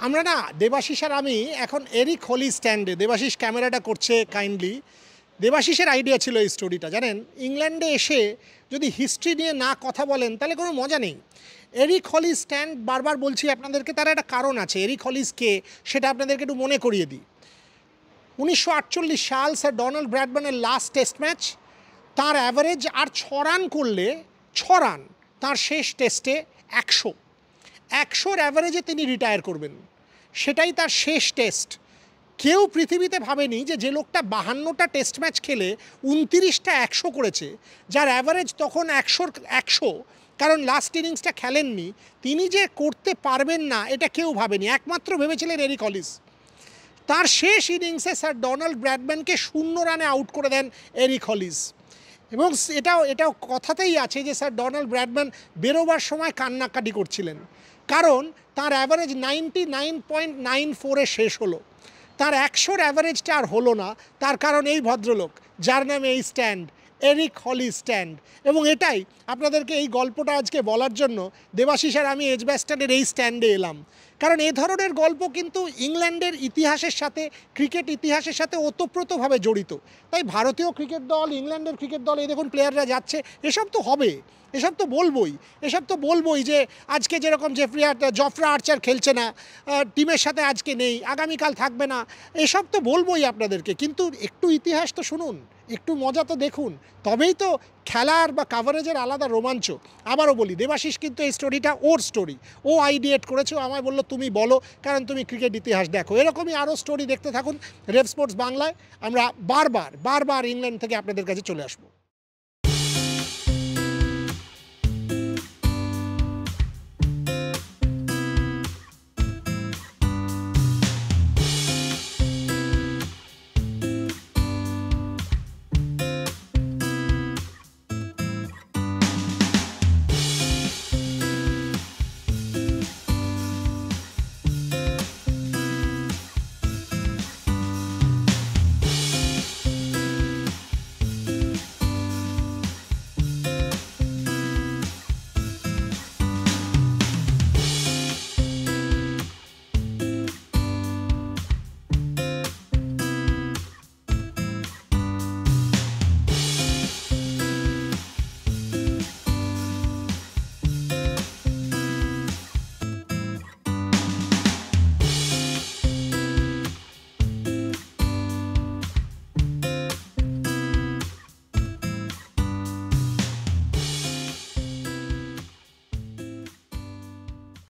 আমরা না দেবাশিস আর আমি এখন এরিক হলি স্ট্যান্ডে, দেবাশিস ক্যামেরাটা করছে কাইন্ডলি। দেবাশিসের আইডিয়া ছিল এই স্টোরিটা, জানেন ইংল্যান্ডে এসে যদি হিস্ট্রি নিয়ে না কথা বলেন তাহলে কোনো মজা নেই। এরিক হলি স্ট্যান্ড বারবার বলছি আপনাদেরকে, তার একটা কারণ আছে। এরিক হলিস কে সেটা আপনাদেরকে একটু মনে করিয়ে দিই। 1948 সাল স্যার ডোনাল্ড ব্র্যাডম্যানের লাস্ট টেস্ট ম্যাচ, তার অ্যাভারেজ আর 6 রান করলে 6 রান তার শেষ টেস্টে 100-100 অ্যাভারেজে তিনি রিটায়ার করবেন, সেটাই তার শেষ টেস্ট। কেউ পৃথিবীতে ভাবেনি যে লোকটা 52টা টেস্ট ম্যাচ খেলে 29টা 100 করেছে, যার অ্যাভারেজ তখন 100, কারণ লাস্ট ইনিংসটা খেলেননি, তিনি যে করতে পারবেন না এটা কেউ ভাবেনি, একমাত্র ভেবেছিলেন এরিক হলিস। তার শেষ ইনিংসে স্যার ডোনাল্ড ব্র্যাডম্যানকে 0 রানে আউট করে দেন এরিক হলিস। এবং এটাও কথাতেই আছে যে স্যার ডোনাল্ড ব্র্যাডম্যান বেরোবার সময় কান্নাকাটি করছিলেন, কারণ তার অ্যাভারেজ 99.94-এ শেষ হলো, তার 100-র অ্যাভারেজটা আর হলো না। তার কারণ এই ভদ্রলোক যার নামে এই স্ট্যান্ড, এরিক হলি স্ট্যান্ড। এবং এটাই আপনাদেরকে এই গল্পটা আজকে বলার জন্য দেবাশিস আর আমি এজবাস্টনের এই স্ট্যান্ডে এলাম, কারণ এ ধরনের গল্প কিন্তু ইংল্যান্ডের ইতিহাসের সাথে, ক্রিকেট ইতিহাসের সাথে ওতপ্রোতভাবে জড়িত। তাই ভারতীয় ক্রিকেট দল, ইংল্যান্ডের ক্রিকেট দল, এই দেখুন প্লেয়াররা যাচ্ছে, এসব তো হবে, এসব তো বলবোই যে আজকে যেরকম জফরা আর্চার খেলছে না, টিমের সাথে আজকে নেই, আগামীকাল থাকবে না, এসব তো বলবোই আপনাদেরকে। কিন্তু একটু ইতিহাস তো শুনুন, একটু মজা তো দেখুন, তবেই তো খেলার বা কাভারেজের আলাদা রোমাঞ্চ। আবারও বলি, দেবাশিস কিন্তু এই স্টোরিটা ওর স্টোরি, ও আইডিয়েট করেছে, আমায় বললো তুমি বলো, কারণ তুমি ক্রিকেট ইতিহাস দেখো। এরকমই আরও স্টোরি দেখতে থাকুন রেভ স্পোর্টস বাংলায়। আমরা বারবার ইংল্যান্ড থেকে আপনাদের কাছে চলে আসবো।